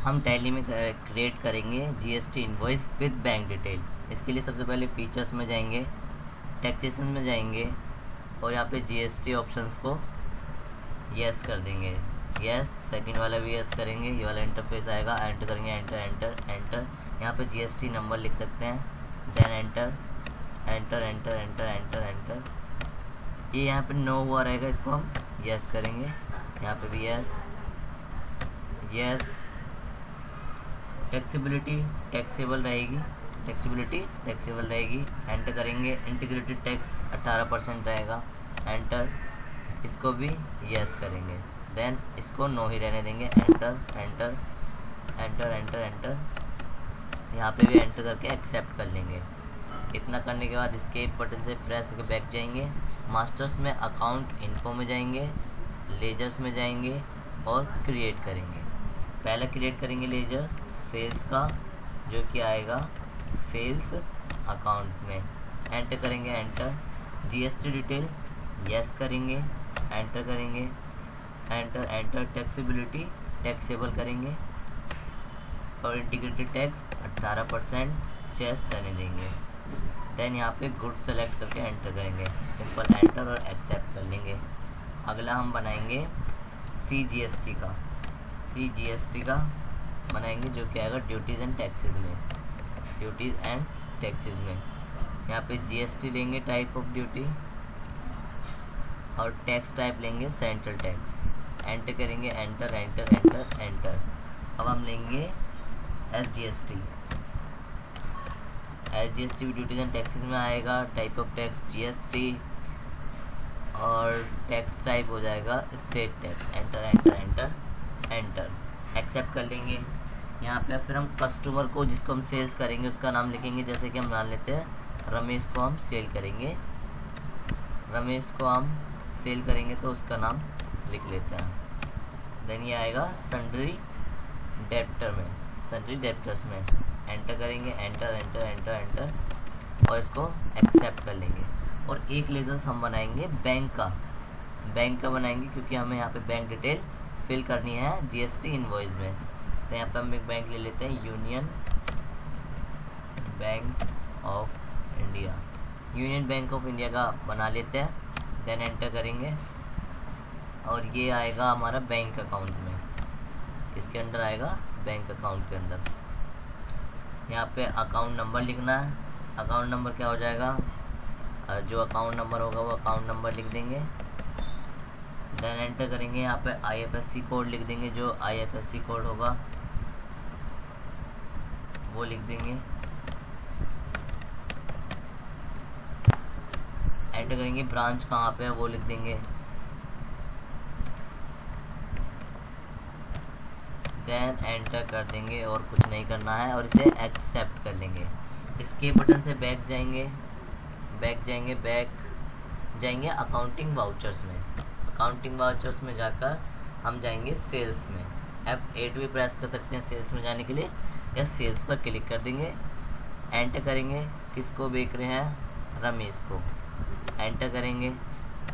हम टैली में क्रिएट करेंगे GST invoice with bank detail. इसके लिए सबसे पहले फीचर्स में जाएंगे, टैक्सेशन में जाएंगे और यहाँ पे जीएसटी ऑप्शंस को यस कर देंगे। यस, सेकंड वाला भी यस करेंगे। ये वाला इंटरफेस आएगा, एंटर करेंगे, एंटर एंटर एंटर। यहाँ पे जीएसटी नंबर लिख सकते हैं, then enter enter enter enter enter enter. ये यहाँ पे नो हुआ रहेगा, इसको हम यस करेंगे। यहाँ पे भी यस यस। टैक्सेबिलिटी टैक्सेबल रहेगी, टैक्सेबिलिटी टैक्सेबल रहेगी। एंटर करेंगे, इंटीग्रेटेड टैक्स 18% रहेगा, एंटर। इसको भी यस करेंगे, देन इसको नो ही रहने देंगे, enter enter enter enter enter. यहाँ पे भी एंटर करके एक्सेप्ट कर लेंगे। इतना करने के बाद एस्केप बटन से प्रेस करके बैक जाएंगे। मास्टर्स में अकाउंट इन्फो में जाएंगे, लेजर्स में जाएंगे और क्रिएट करेंगे। पहला क्रिएट करेंगे लेजर सेल्स का, जो कि आएगा सेल्स अकाउंट में। एंटर करेंगे, एंटर। जीएसटी डिटेल यस करेंगे, एंटर करेंगे, एंटर एंटर। टैक्सेबिलिटी टैक्सेबल करेंगे और इंटीग्रेटेड टैक्स 18% चेस रहने देंगे। देन यहाँ पे गुड सेलेक्ट करके एंटर करेंगे, सिंपल एंटर और एक्सेप्ट कर लेंगे। अगला हम बनाएंगे सीजीएसटी का। सीजीएसटी का बनाएंगे, जो कि आएगा ड्यूटीज़ एंड टैक्सेस में, ड्यूटीज़ एंड टैक्सेस में। यहाँ पे जीएसटी लेंगे, टाइप ऑफ ड्यूटी, और टैक्स टाइप लेंगे सेंट्रल टैक्स। एंटर करेंगे, एंटर एंटर एंटर एंटर। अब हम लेंगे एसजीएसटी। एसजीएसटी भी ड्यूटीज एंड टैक्सेस में आएगा, टाइप ऑफ टैक्स जीएसटी और टैक्स टाइप हो जाएगा state tax. Enter enter enter enter, except कर लेंगे। यहाँ पे फिर हम कस्टमर को, जिसको हम सेल्स करेंगे, उसका नाम लिखेंगे। जैसे कि हम मान लेते हैं रमेश को हम सेल करेंगे, रमेश को हम सेल करेंगे तो उसका नाम लिख लेते हैं। देन ये आएगा सन्ड्री डेप्टर में, सन्ड्री डेप्टर्स में। एंटर करेंगे, एंटर एंटर एंटर एंटर और इसको एक्सेप्ट कर लेंगे। और एक लेजर्स हम बनाएंगे बैंक का, बैंक का बनाएंगे क्योंकि हमें यहाँ पे बैंक डिटेल फिल करनी है जीएसटी इनवॉइस में। तो यहाँ पे हम एक बैंक ले लेते हैं, union bank of India. Union bank of India का बना लेते हैं, देन एंटर करेंगे और ये आएगा हमारा बैंक अकाउंट में, इसके अंदर आएगा बैंक अकाउंट के अंदर। यहाँ पे अकाउंट नंबर लिखना है। अकाउंट नंबर क्या हो जाएगा, जो अकाउंट नंबर होगा वो अकाउंट नंबर लिख देंगे। देन एंटर करेंगे, यहाँ पे आईएफएससी कोड लिख देंगे, जो आईएफएससी कोड होगा वो लिख देंगे। एंटर करेंगे, ब्रांच कहाँ पे है वो लिख देंगे। देन एंटर कर देंगे और कुछ नहीं करना है और इसे एक्सेप्ट कर लेंगे। इसके बटन से बैक जाएंगे, बैक जाएंगे, बैक जाएंगे अकाउंटिंग वाउचर्स में। अकाउंटिंग वाउचर्स में जाकर हम जाएंगे सेल्स में। F8 भी प्रेस कर सकते हैं सेल्स में जाने के लिए, या सेल्स पर क्लिक कर देंगे। एंटर करेंगे, किसको बेच रहे हैं, रमेश को। एंटर करेंगे,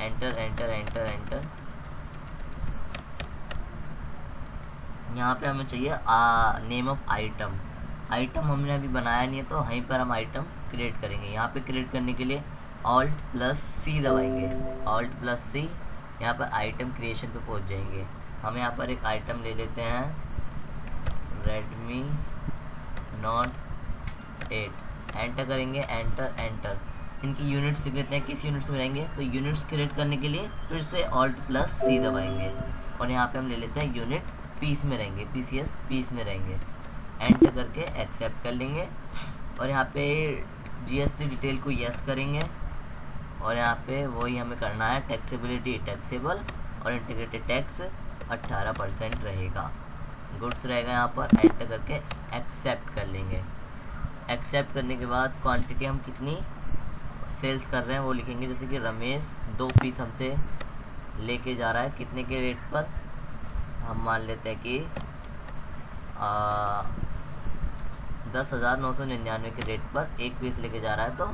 एंटर एंटर एंटर एंटर। यहाँ पे हमें चाहिए नेम ऑफ आइटम। आइटम हमने अभी बनाया नहीं है तो वहीं पर हम आइटम क्रिएट करेंगे। यहाँ पे क्रिएट करने के लिए Alt+C दबाएंगे, Alt+C। यहाँ पर आइटम क्रिएशन पे पहुँच जाएंगे। हम यहाँ पर एक आइटम ले लेते हैं, Redmi Note 8। एंटर करेंगे, एंटर एंटर। इनकी यूनिट्स लिख लेते हैं, किस यूनिट्स में रहेंगे, तो यूनिट्स क्रिएट करने के लिए फिर से Alt+C दबाएंगे और यहाँ पे हम ले लेते हैं यूनिट पीस में रहेंगे, PCS पीस में रहेंगे। एंटर करके एक्सेप्ट कर लेंगे और यहाँ पे जीएसटी डिटेल को यस करेंगे और यहाँ पे वही हमें करना है, टैक्सेबिलिटी टैक्सेबल और इंटीग्रेटेड टैक्स 18% रहेगा, गुड्स रहेगा। यहाँ पर एंटर करके एक्सेप्ट कर लेंगे। एक्सेप्ट करने के बाद क्वांटिटी हम कितनी सेल्स कर रहे हैं वो लिखेंगे। जैसे कि रमेश 2 पीस हमसे लेके जा रहा है, कितने के रेट पर, हम मान लेते हैं कि 10,999 के रेट पर 1 पीस लेके जा रहा है, तो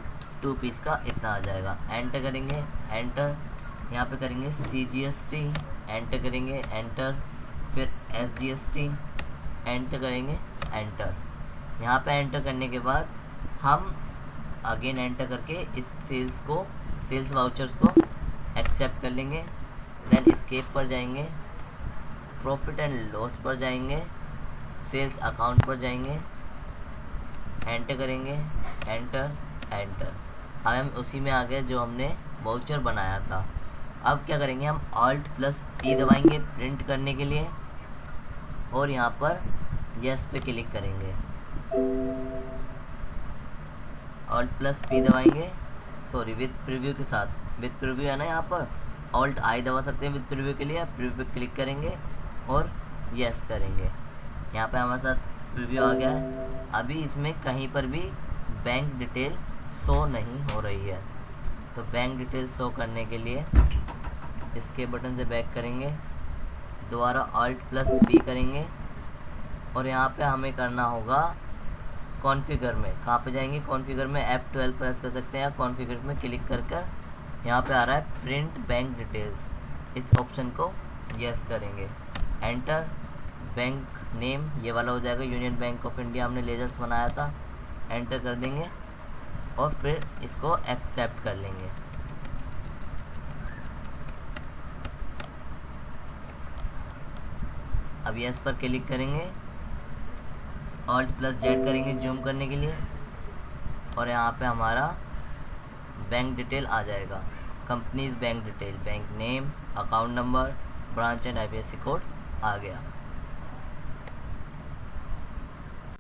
2 पीस का इतना आ जाएगा। एंटर करेंगे, एंटर। यहाँ पे करेंगे CGST, एंटर करेंगे, एंटर। फिर SGST, एंटर करेंगे, एंटर। यहाँ पे एंटर करने के बाद हम अगेन एंटर करके इस सेल्स वाउचर्स को एक्सेप्ट कर लेंगे। देन एस्केप पर जाएंगे, प्रॉफिट एंड लॉस पर जाएंगे, सेल्स अकाउंट पर जाएंगे, एंटर करेंगे, एंटर, एंटर। अब हम उसी में आ गए जो हमने वाउचर बनाया था। अब क्या करेंगे, हम Alt+P दबाएंगे प्रिंट करने के लिए, और यहाँ पर यस पे क्लिक करेंगे। Alt+P दबाएंगे, सॉरी विद प्रीव्यू के साथ, विद प्रीव्यू है ना, यहाँ पर Alt+I दबा सकते हैं विद प्रीव्यू के लिए। प्रीव्यू पे क्लिक करेंगे और यस करेंगे। यहाँ पे हमारे साथ प्रीव्यू आ गया है। अभी इसमें कहीं पर भी बैंक डिटेल शो नहीं हो रही है, तो बैंक डिटेल शो करने के लिए इसके बटन से बैक करेंगे, दोबारा Alt+P करेंगे, और यहाँ पे हमें करना होगा कॉन्फ़िगर में। कहाँ पे जाएंगे, कॉन्फ़िगर में F12 प्रेस कर सकते हैं, या कॉन्फ़िगर में क्लिक कर यहाँ पे आ रहा है प्रिंट बैंक डिटेल्स, इस ऑप्शन को यस करेंगे, एंटर। बैंक नेम ये वाला हो जाएगा, यूनियन बैंक ऑफ इंडिया हमने लेजर्स बनाया था, एंटर कर देंगे और फिर इसको एक्सेप्ट कर लेंगे। अब यस पर क्लिक करेंगे, Alt+Z करेंगे जूम करने के लिए, और यहाँ पे हमारा बैंक डिटेल आ जाएगा, companies bank detail, bank name, account number, branch and IFSC code आ गया।